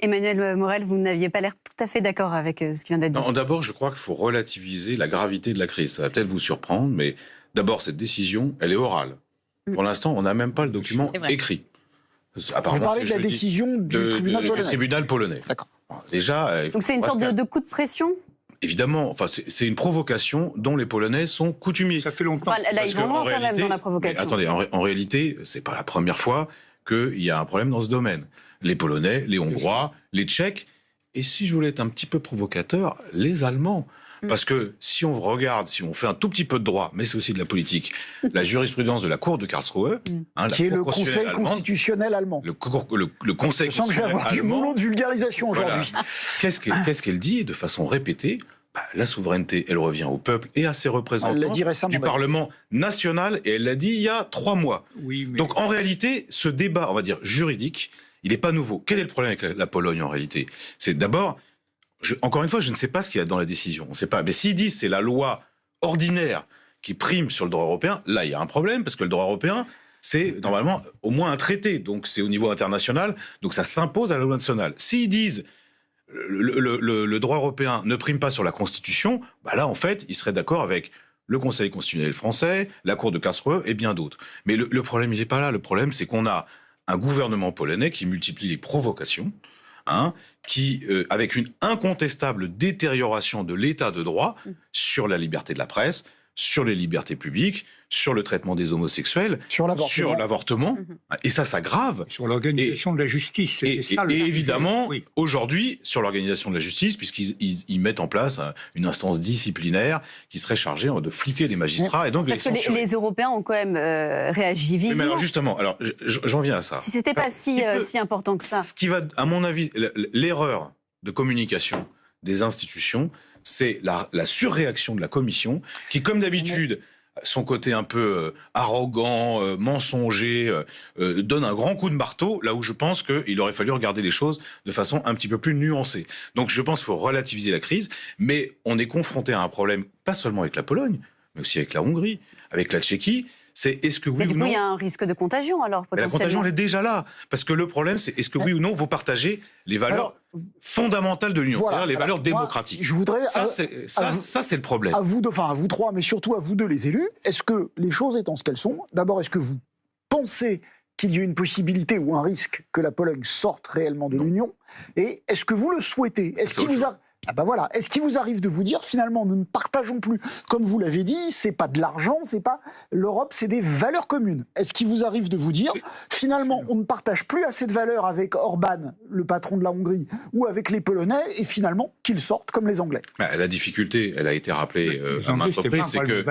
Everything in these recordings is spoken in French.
Emmanuel Morel, vous n'aviez pas l'air tout à fait d'accord avec ce qui vient d'être dit. Non, d'abord, je crois qu'il faut relativiser la gravité de la crise. Ça va peut-être vous surprendre, mais d'abord, cette décision, elle est orale. Pour l'instant, on n'a même pas le document écrit. Vous parlez de la décision du tribunal polonais. D'accord. Déjà, donc c'est une sorte de coup de pression ? Évidemment, enfin, c'est une provocation dont les Polonais sont coutumiers. Ça fait longtemps. Enfin, là, ils vont loin quand même dans la provocation. Attendez, en réalité, c'est pas la première fois qu'il y a un problème dans ce domaine. Les Polonais, les Hongrois, les Tchèques, et si je voulais être un petit peu provocateur, les Allemands. Parce que si on regarde, si on fait un tout petit peu de droit, mais c'est aussi de la politique, la jurisprudence de la Cour de Karlsruhe, qui est le Conseil constitutionnel allemand. Le Conseil constitutionnel allemand. Je sens que je vais avoir du boulot de vulgarisation aujourd'hui. Voilà. Qu'est-ce qu'elle dit de façon répétée ? La souveraineté, elle revient au peuple et à ses représentants du Parlement national, et elle l'a dit il y a 3 mois. Oui, mais... Donc en réalité, ce débat, on va dire juridique, il n'est pas nouveau. Quel est le problème avec la Pologne en réalité ? C'est d'abord... encore une fois, je ne sais pas ce qu'il y a dans la décision. On ne sait pas. Mais s'ils disent que c'est la loi ordinaire qui prime sur le droit européen, là, il y a un problème, parce que le droit européen, c'est normalement au moins un traité. Donc, c'est au niveau international. Donc, ça s'impose à la loi nationale. S'ils disent le droit européen ne prime pas sur la Constitution, là, en fait, ils seraient d'accord avec le Conseil constitutionnel français, la Cour de Karlsruhe et bien d'autres. Mais le problème, il n'est pas là. Le problème, c'est qu'on a un gouvernement polonais qui multiplie les provocations, qui, avec une incontestable détérioration de l'état de droit sur la liberté de la presse, sur les libertés publiques, sur le traitement des homosexuels, sur l'avortement, et ça s'aggrave. Sur l'organisation de la justice. Et évidemment, aujourd'hui, sur l'organisation de la justice, puisqu'ils mettent en place une instance disciplinaire qui serait chargée de fliquer les magistrats et donc parce que les Européens ont quand même réagi vivement. Mais alors justement, j'en viens à ça. Si c'était pas si important que ça. Ce qui va, à mon avis, l'erreur de communication des institutions, c'est la surréaction de la Commission, qui, comme d'habitude, son côté un peu arrogant, mensonger, donne un grand coup de marteau, là où je pense qu'il aurait fallu regarder les choses de façon un petit peu plus nuancée. Donc je pense qu'il faut relativiser la crise, mais on est confronté à un problème, pas seulement avec la Pologne, mais aussi avec la Hongrie, avec la Tchéquie. C'est est-ce que oui ou non... il y a un risque de contagion, alors, potentiellement. La contagion, elle est déjà là. Parce que le problème, c'est est-ce que oui ou non, vous partagez les valeurs fondamentales de l'Union, c'est-à-dire les valeurs démocratiques. Je voudrais... Ça, c'est le problème. À vous trois, mais surtout à vous deux, les élus, est-ce que, les choses étant ce qu'elles sont, d'abord, est-ce que vous pensez qu'il y a une possibilité ou un risque que la Pologne sorte réellement de l'Union ? Et est-ce que vous le souhaitez ? Est-ce qu'il vous a... Est-ce qu'il vous arrive de vous dire, finalement, nous ne partageons plus, comme vous l'avez dit, c'est pas de l'argent, c'est pas l'Europe, c'est des valeurs communes. Est-ce qu'il vous arrive de vous dire, finalement, on ne partage plus assez de valeurs avec Orban, le patron de la Hongrie, ou avec les Polonais, et finalement, qu'ils sortent comme les Anglais ? La difficulté, elle a été rappelée à maintes reprises, c'est que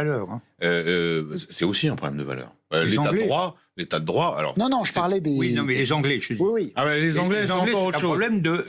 c'est aussi un problème de valeur. L'état de droit. Alors, non, je parlais des. Oui, non, mais les Anglais, je dis. Oui. Les Anglais, c'est encore autre chose.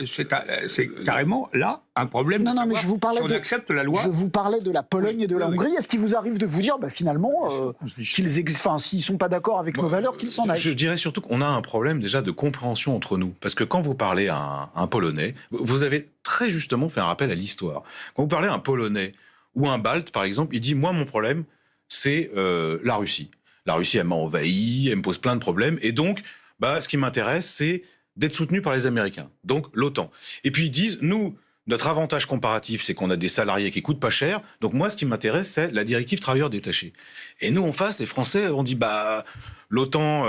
C'est carrément là un problème. Non, mais je vous parlais si on accepte la loi. Je vous parlais de la Pologne et de la Hongrie. Est-ce qu'il vous arrive de vous dire, finalement, s'ils sont pas d'accord avec nos valeurs, qu'ils s'en aillent ? Je dirais surtout qu'on a un problème déjà de compréhension entre nous, parce que quand vous parlez à un Polonais, vous avez très justement fait un rappel à l'histoire. Quand vous parlez à un Polonais ou un Balte, par exemple, il dit moi mon problème, c'est la Russie. La Russie, elle m'a envahi, elle me pose plein de problèmes. Et donc, ce qui m'intéresse, c'est d'être soutenu par les Américains. Donc, l'OTAN. Et puis, ils disent, nous, notre avantage comparatif, c'est qu'on a des salariés qui coûtent pas cher. Donc, moi, ce qui m'intéresse, c'est la directive travailleurs détachés. Et nous, en face, les Français, on dit, l'OTAN,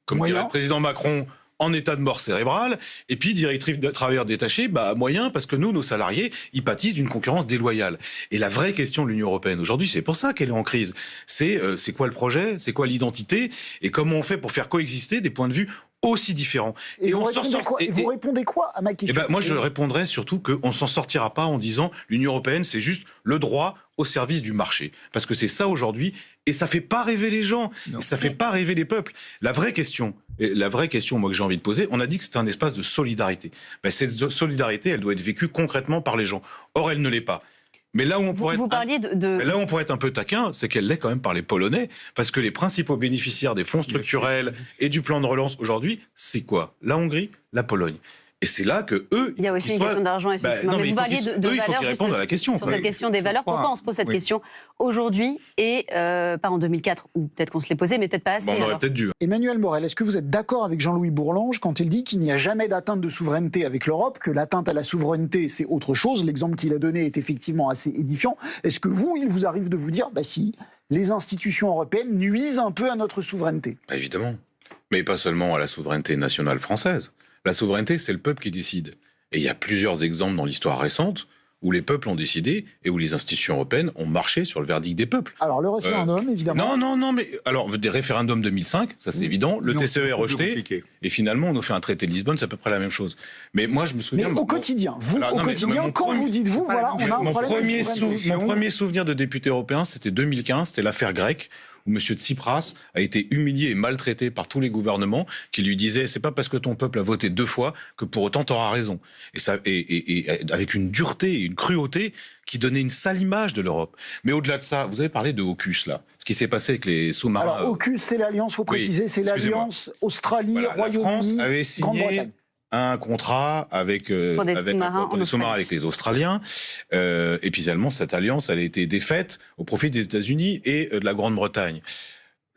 comme dirait le président Macron, en état de mort cérébrale, et puis directive de travailleurs détachés, moyen, parce que nous, nos salariés, ils pâtissent d'une concurrence déloyale. Et la vraie question de l'Union européenne aujourd'hui, c'est pour ça qu'elle est en crise. C'est quoi le projet, c'est quoi l'identité, et comment on fait pour faire coexister des points de vue aussi différents. Et vous répondez quoi à ma question ? Moi, je répondrais surtout qu'on ne s'en sortira pas en disant l'Union européenne, c'est juste le droit au service du marché. Parce que c'est ça aujourd'hui, et ça ne fait pas rêver les gens, ça ne fait pas rêver les peuples. La vraie question, moi, que j'ai envie de poser, on a dit que c'était un espace de solidarité. Cette solidarité, elle doit être vécue concrètement par les gens. Or, elle ne l'est pas. Mais là où on pourrait là où on pourrait être un peu taquin, c'est qu'elle l'est quand même par les Polonais, parce que les principaux bénéficiaires des fonds structurels et du plan de relance aujourd'hui, c'est quoi ? La Hongrie, la Pologne. Et c'est là que eux, Il y a aussi une question d'argent, effectivement. non, mais mais vous il faut parliez de eux, il faut valeurs qu'ils répondent à la question. sur cette question des valeurs. Pourquoi on se pose cette question aujourd'hui et pas en 2004, ou peut-être qu'on se l'est posé, mais peut-être pas assez. Bon, on aurait alors. peut-être dû. Emmanuel Morel, est-ce que vous êtes d'accord avec Jean-Louis Bourlange quand il dit qu'il n'y a jamais d'atteinte de souveraineté avec l'Europe, que l'atteinte à la souveraineté, c'est autre chose? L'exemple qu'il a donné est effectivement assez édifiant. Est-ce que vous, il vous arrive de vous dire, bah si, les institutions européennes nuisent un peu à notre souveraineté? Évidemment. Mais pas seulement à la souveraineté nationale française. La souveraineté, c'est le peuple qui décide. Et il y a plusieurs exemples dans l'histoire récente où les peuples ont décidé et où les institutions européennes ont marché sur le verdict des peuples. Alors le référendum, évidemment. Non, mais alors des référendums 2005, ça c'est évident. Le TCE est rejeté et finalement on nous fait un traité de Lisbonne, c'est à peu près la même chose. Mais moi je me souviens. Mais au quotidien, quand vous dites vous, voilà, on a un problème de souveraineté. Mon premier souvenir de député européen, c'était 2015, c'était l'affaire grecque, où M. Tsipras a été humilié et maltraité par tous les gouvernements qui lui disaient « c'est pas parce que ton peuple a voté 2 fois que pour autant t'auras raison ». Et avec une dureté et une cruauté qui donnait une sale image de l'Europe. Mais au-delà de ça, vous avez parlé de AUKUS, là. Ce qui s'est passé avec les sous-marins... Alors AUKUS, c'est l'alliance, il faut préciser, c'est l'alliance Australie, Royaume-Uni, Grande-Bretagne. Un contrat avec des sous-marins avec les Australiens. Et puis finalement, cette alliance, elle a été défaite au profit des États-Unis et de la Grande-Bretagne.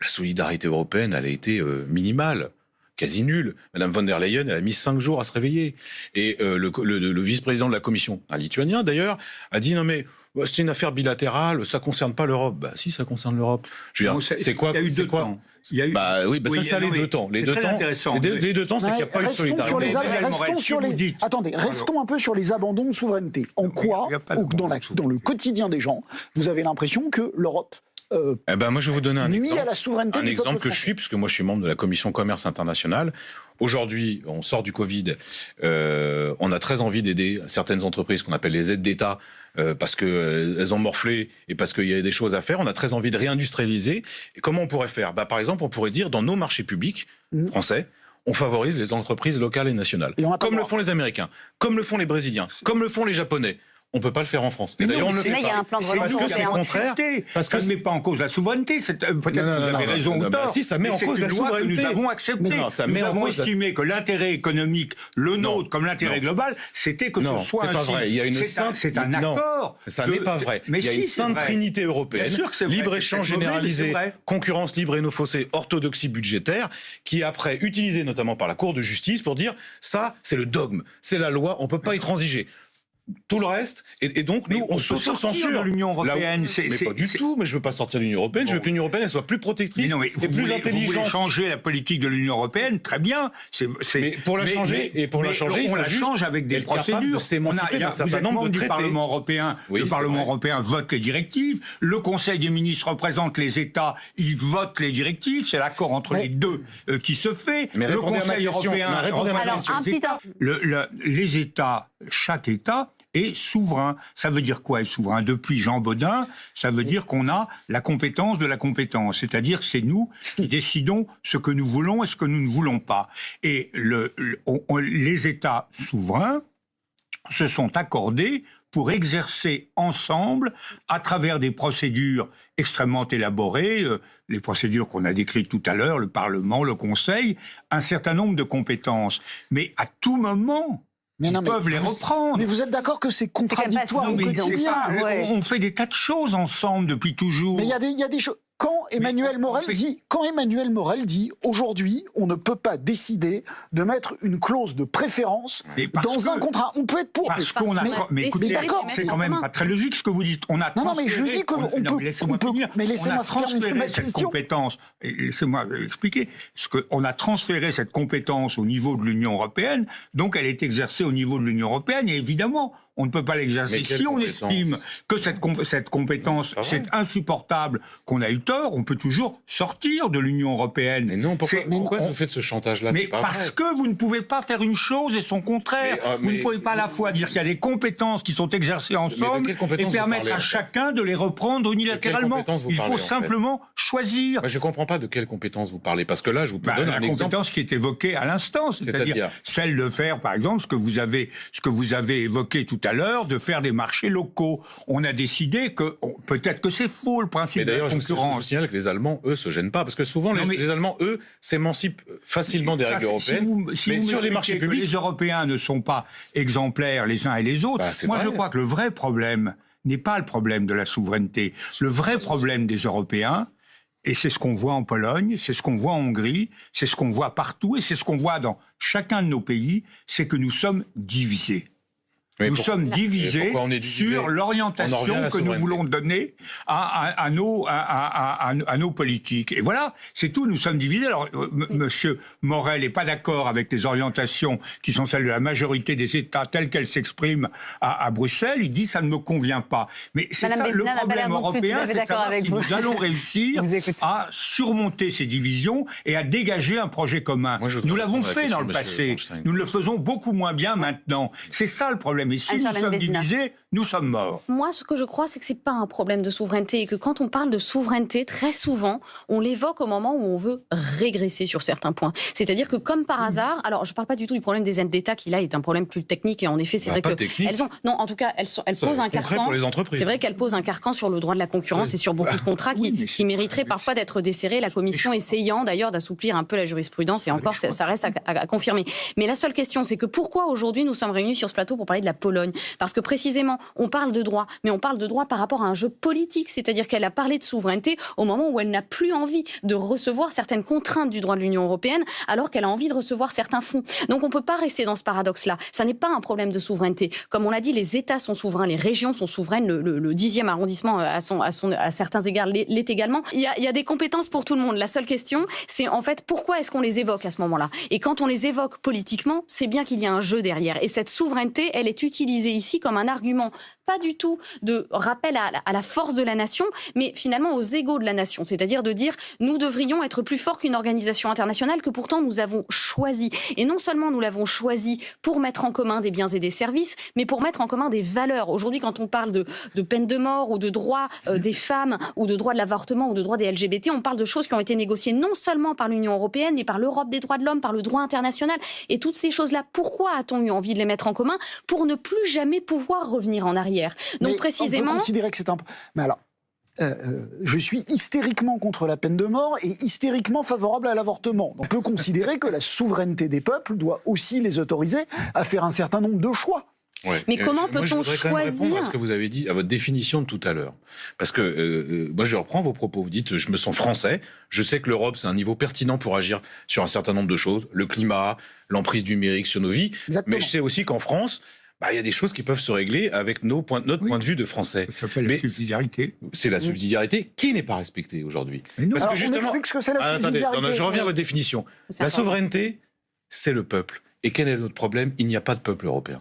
La solidarité européenne, elle a été minimale, quasi nulle. Madame von der Leyen, elle a mis 5 jours à se réveiller. Et le vice-président de la Commission, un Lituanien d'ailleurs, a dit non mais c'est une affaire bilatérale, ça concerne pas l'Europe. Bah si, ça concerne l'Europe. Je veux dire, c'est quoi? Il y a eu 2 temps. Ça c'est les 2 temps. Les 2 temps, les 2 temps, c'est qu'il n'y a pas eu de solidarité. Restons un peu sur les abandons de souveraineté. En quoi, dans le quotidien des gens, vous avez l'impression que l'Europe moi, je vais vous donner nuit à la souveraineté un du peuple exemple que je français. suis, puisque moi je suis membre de la Commission Commerce International. Aujourd'hui, on sort du Covid, on a très envie d'aider certaines entreprises qu'on appelle les aides d'État, parce qu'elles ont morflé et parce qu'il y a des choses à faire. On a très envie de réindustrialiser. Et comment on pourrait faire? Par exemple, on pourrait dire dans nos marchés publics français, on favorise les entreprises locales et nationales. Comme le font les Américains, comme le font les Brésiliens, comme le font les Japonais. On ne peut pas le faire en France. Et d'ailleurs, on le fait il y a un plan de relance parce que c'est européen. contraire. Parce que ça ne met pas en cause la souveraineté. Peut-être que vous avez raison ou tort. Si, ça met en cause la souveraineté. Nous avons accepté. Nous avons estimé que l'intérêt économique, le nôtre comme l'intérêt global, c'était que ce soit ainsi. C'est pas vrai. Il y a une simple. C'est un accord. Ça n'est pas vrai. Il y a une sainte trinité européenne. Libre-échange généralisé, concurrence libre et non faussée, orthodoxie budgétaire, qui est après utilisée notamment par la Cour de justice pour dire ça, c'est le dogme, c'est la loi, on ne peut pas y transiger. Tout le reste, et donc nous, on s'auto-censure de l'Union européenne. Mais pas du tout, mais je veux pas sortir de l'Union européenne, je veux que l'Union européenne soit plus protectrice et plus intelligente. Vous voulez changer la politique de l'Union européenne, très bien. Mais pour la changer, on la change avec des procédures. Il y a un certain nombre de traités. Parlement européen, le Parlement européen vote les directives, le Conseil des ministres représente les États, ils votent les directives, c'est l'accord entre les deux qui se fait. Mais le Conseil européen les États, chaque État est souverain. Ça veut dire quoi, être souverain? Depuis Jean Bodin, ça veut dire qu'on a la compétence de la compétence. C'est-à-dire que c'est nous qui décidons ce que nous voulons et ce que nous ne voulons pas. Et les États souverains se sont accordés pour exercer ensemble, à travers des procédures extrêmement élaborées, les procédures qu'on a décrites tout à l'heure, le Parlement, le Conseil, un certain nombre de compétences. Mais à tout moment, ils peuvent les reprendre. Mais vous êtes d'accord que c'est contradictoire au quotidien? On fait des tas de choses ensemble depuis toujours. Mais il y a des choses... Quand Emmanuel Morel dit aujourd'hui, on ne peut pas décider de mettre une clause de préférence dans un contrat. On peut être pour. Mais écoutez, c'est quand même pas très logique ce que vous dites. On a mais je dis qu'on peut. Mais laissez-moi terminer ma question. Laissez-moi expliquer. On a transféré cette compétence au niveau de l'Union européenne, donc elle est exercée au niveau de l'Union européenne, et évidemment, on ne peut pas l'exercer. Si on estime que cette compétence, c'est insupportable, qu'on a eu tort, on peut toujours sortir de l'Union européenne. Mais non, pourquoi vous faites ce chantage-là? Mais parce que vous ne pouvez pas faire une chose et son contraire. Vous ne pouvez pas à la fois dire qu'il y a des compétences qui sont exercées ensemble et permettre à chacun de les reprendre unilatéralement. Il faut simplement choisir. Je ne comprends pas de quelles compétences vous parlez, parce que là, je vous donne un exemple. La compétence qui est évoquée à l'instant, c'est-à-dire celle de faire, par exemple, ce que vous avez évoqué tout à à l'heure, de faire des marchés locaux. On a décidé que, peut-être que c'est faux, le principe de la je concurrence. vous signale que les Allemands, eux, se gênent pas, parce que souvent, les Allemands, eux, s'émancipent facilement des règles européennes. Si mais vous sur les marchés publics, les Européens ne sont pas exemplaires les uns et les autres, je crois que le vrai problème n'est pas le problème de la souveraineté. Le vrai problème des Européens, et c'est ce qu'on voit en Pologne, c'est ce qu'on voit en Hongrie, c'est ce qu'on voit partout, et c'est ce qu'on voit dans chacun de nos pays, c'est que nous sommes divisés. Nous sommes divisés sur l'orientation que nous voulons donner à nos politiques. Et voilà, c'est tout, nous sommes divisés. Alors, Monsieur Morel n'est pas d'accord avec les orientations qui sont celles de la majorité des États telles qu'elles s'expriment à Bruxelles. Il dit ça ne me convient pas. Mais c'est ça le problème européen, c'est de savoir si nous allons réussir à surmonter ces divisions et à dégager un projet commun. Nous l'avons fait dans le passé. Nous le faisons beaucoup moins bien maintenant. C'est ça le problème. Et si nous sommes divisés, nous sommes morts. Moi, ce que je crois, c'est que c'est pas un problème de souveraineté et que quand on parle de souveraineté, très souvent, on l'évoque au moment où on veut régresser sur certains points. C'est-à-dire que comme par hasard, alors je parle pas du tout du problème des aides d'État qui là est un problème plus technique et en effet, c'est vrai que elles ont, non, en tout cas, elles posent un carcan. Pour les entreprises. C'est vrai qu'elles posent un carcan sur le droit de la concurrence et sur beaucoup de contrats qui mériteraient parfois d'être desserrés. La Commission essayant d'ailleurs d'assouplir un peu la jurisprudence et encore, ça reste à confirmer. Mais la seule question, c'est que pourquoi aujourd'hui nous sommes réunis sur ce plateau pour parler de la Pologne? Parce que précisément, on parle de droit, mais on parle de droit par rapport à un jeu politique, c'est-à-dire qu'elle a parlé de souveraineté au moment où elle n'a plus envie de recevoir certaines contraintes du droit de l'Union européenne, alors qu'elle a envie de recevoir certains fonds. Donc on ne peut pas rester dans ce paradoxe-là. Ça n'est pas un problème de souveraineté. Comme on l'a dit, les États sont souverains, les régions sont souveraines, le 10e arrondissement à certains égards l'est également. Il y a des compétences pour tout le monde. La seule question, c'est en fait pourquoi est-ce qu'on les évoque à ce moment-là? Et quand on les évoque politiquement, c'est bien qu'il y a un jeu derrière. Et cette souveraineté, elle est utilisée ici comme un argument, pas du tout de rappel à la force de la nation, mais finalement aux égaux de la nation. C'est-à-dire de dire, nous devrions être plus forts qu'une organisation internationale que pourtant nous avons choisie. Et non seulement nous l'avons choisie pour mettre en commun des biens et des services, mais pour mettre en commun des valeurs. Aujourd'hui, quand on parle de peine de mort ou de droit des femmes ou de droit de l'avortement ou de droit des LGBT, on parle de choses qui ont été négociées non seulement par l'Union européenne, mais par l'Europe des droits de l'homme, par le droit international. Et toutes ces choses-là, pourquoi a-t-on eu envie de les mettre en commun? Pour ne plus jamais pouvoir revenir en arrière. Donc mais précisément... on peut considérer que c'est un... Mais alors, je suis hystériquement contre la peine de mort et hystériquement favorable à l'avortement. On peut considérer que la souveraineté des peuples doit aussi les autoriser à faire un certain nombre de choix. Ouais. Mais comment peut-on choisir? Je voudrais quand même répondre à ce que vous avez dit, à votre définition de tout à l'heure. Parce que moi, je reprends vos propos. Vous dites, je me sens français. Je sais que l'Europe, c'est un niveau pertinent pour agir sur un certain nombre de choses. Le climat, l'emprise numérique sur nos vies. Exactement. Mais je sais aussi qu'en France, il y a des choses qui peuvent se régler avec notre point de vue de Français. Ça s'appelle la subsidiarité. C'est la subsidiarité qui n'est pas respectée aujourd'hui. Parce que justement, on explique ce que c'est la subsidiarité. Attendez, je reviens à votre définition. La souveraineté, c'est le peuple. Et quel est notre problème? Il n'y a pas de peuple européen.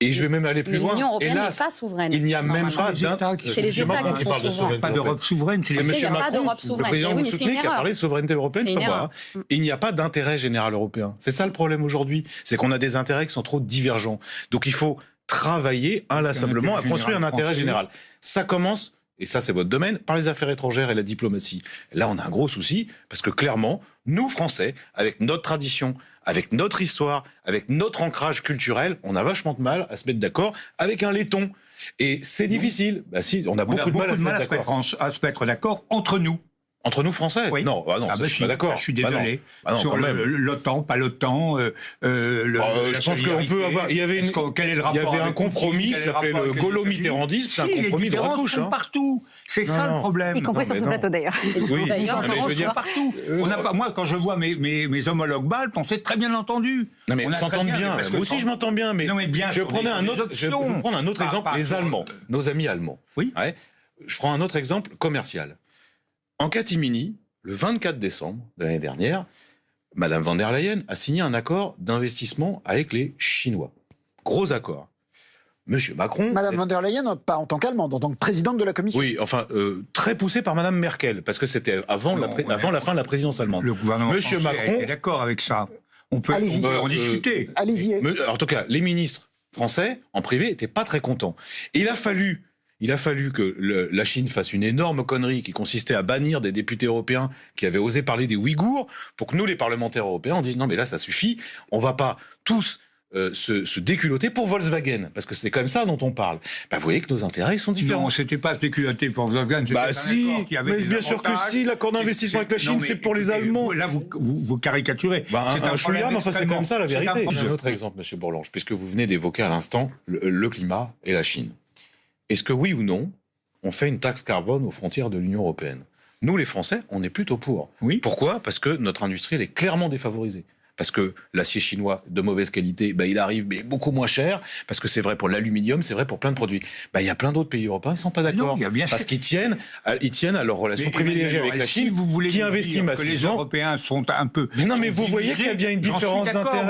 Et je vais même aller plus loin. L'Union européenne n'est pas souveraine. Il n'y a même pas C'est les États qui sont souverains. Pas d'Europe souveraine. C'est M. Macron, le président oui, Soutenay, qui a parlé de souveraineté européenne. Il n'y a pas d'intérêt général européen. C'est ça le problème aujourd'hui. C'est qu'on a des intérêts qui sont trop divergents. Donc il faut travailler inlassablement à construire un intérêt général. Ça commence, et ça c'est votre domaine, par les affaires étrangères et la diplomatie. Là on a un gros souci, parce que clairement, nous Français, avec notre tradition, avec notre histoire, avec notre ancrage culturel, on a vachement de mal à se mettre d'accord avec un laiton. Et c'est difficile. Si, on a beaucoup de mal à se mettre d'accord entre nous. Entre nous Français? Oui. Non, je suis pas d'accord. Je suis désolé. Non, sur l'OTAN, pas l'OTAN. Je pense qu'on peut avoir. Il y avait un compromis qui s'appelait le gaulo-mitterrandisme. C'est un compromis de retouche. Partout. C'est ça le problème. Y compris sur ce plateau d'ailleurs. Oui, d'ailleurs, mais je veux dire partout. Moi, quand je vois mes homologues baltes, on s'est très bien entendu. Non, mais on s'entend bien. Moi aussi, je m'entends bien. Mais je vais prendre un autre exemple. Les Allemands, nos amis allemands. Oui. Je prends un autre exemple commercial. En catimini, le 24 décembre de l'année dernière, Madame von der Leyen a signé un accord d'investissement avec les Chinois. Gros accord. Monsieur Macron... Madame von der Leyen, pas en tant qu'Allemande, en tant que présidente de la Commission. Oui, enfin, très poussé par Madame Merkel, parce que c'était avant la fin de la présidence allemande. Le gouvernement Monsieur Macron est d'accord avec ça. On peut en discuter. Allez-y. En tout cas, les ministres français, en privé, n'étaient pas très contents. Et il a fallu que la Chine fasse une énorme connerie qui consistait à bannir des députés européens qui avaient osé parler des Ouïghours pour que nous, les parlementaires européens, on dise non mais là ça suffit, on va pas tous se déculotter pour Volkswagen, parce que c'est quand même ça dont on parle. Bah, vous voyez que nos intérêts ils sont différents. Non, c'était pas déculotté pour Volkswagen. Bah si, mais bien sûr que si, l'accord d'investissement avec la Chine, c'est pour les Allemands. Là, vous caricaturez. Bah, c'est un chouïa, mais enfin, c'est quand même ça la vérité. Un Un autre exemple, Monsieur Bourlange, puisque vous venez d'évoquer à l'instant le climat et la Chine. Est-ce que oui ou non, on fait une taxe carbone aux frontières de l'Union européenne? Nous, les Français, on est plutôt pour. Oui. Pourquoi? Parce que notre industrie, elle est clairement défavorisée. Parce que l'acier chinois de mauvaise qualité, bah, il arrive mais beaucoup moins cher, parce que c'est vrai pour l'aluminium, c'est vrai pour plein de produits. Bah, il y a plein d'autres pays européens, ils ne sont pas d'accord. Parce qu'ils tiennent à leurs relations privilégiées avec la Chine, qui investit massivement. Que les Européens sont un peu... Mais non, mais vous voyez qu'il y a bien une différence d'intérêt.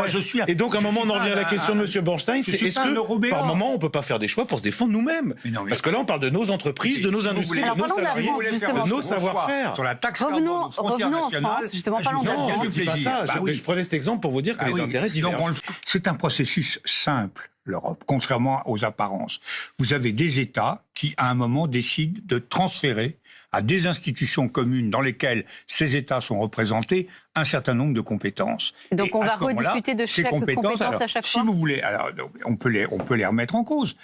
Et donc, à un moment, on en revient à la question de M. Bornstein, c'est est-ce que, par moment, on ne peut pas faire des choix pour se défendre nous-mêmes? Parce que là, on parle de nos entreprises, de nos industries, de nos salariés, de nos savoir-faire. Sur la taxe carbone aux frontières nationales, justement, parlons de la France. Je ne dis pas ça. Je prenais cet exemple pour vous dire que les intérêts divergent. C'est un processus simple, l'Europe, contrairement aux apparences. Vous avez des États qui, à un moment, décident de transférer à des institutions communes dans lesquelles ces États sont représentés un certain nombre de compétences. Donc on va rediscuter de chaque compétence à chaque fois. Si vous voulez, alors on peut les remettre en cause.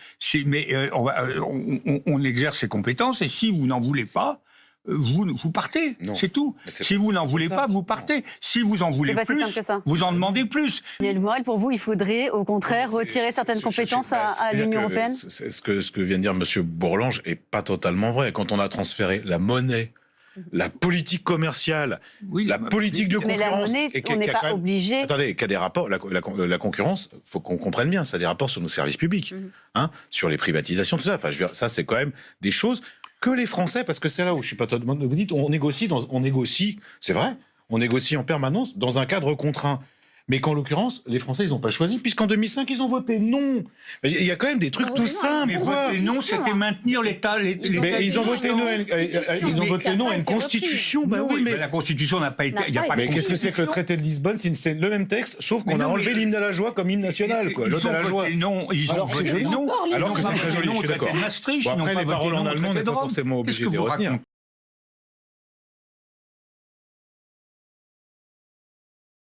Mais on exerce ces compétences et si vous n'en voulez pas, vous partez, c'est tout. Si vous n'en voulez pas, vous partez. Si vous en voulez plus, vous en demandez plus. Daniel Morel, pour vous, il faudrait au contraire retirer certaines compétences à l'Union européenne? Ce que vient de dire M. Bourlange n'est pas totalement vrai. Quand on a transféré la monnaie, la politique commerciale, la politique de concurrence... Mais la monnaie, on n'est pas obligé... Attendez, qu'il y a des rapports, la concurrence, il faut qu'on comprenne bien, ça a des rapports sur nos services publics, sur les privatisations, tout ça. Enfin, je veux dire, ça, c'est quand même des choses... que les Français, parce que c'est là où je suis pas totalement... Vous dites, on négocie, c'est vrai, on négocie en permanence dans un cadre contraint. Mais qu'en l'occurrence, les Français, ils n'ont pas choisi, puisqu'en 2005, ils ont voté non. Il y a quand même des trucs tout simples. Mais voter non, c'était maintenir l'État. Ils ont voté non à une constitution. Bah oui, mais la constitution n'a pas été... Mais qu'est-ce que c'est que le traité de Lisbonne? C'est le même texte, sauf qu'on a enlevé l'hymne à la joie comme hymne national. L'ode à la joie. Ils ont voté non. Alors que c'est très joli, je suis d'accord. Maastricht, Après, les paroles en allemand, on n'est pas forcément obligé de les retenir.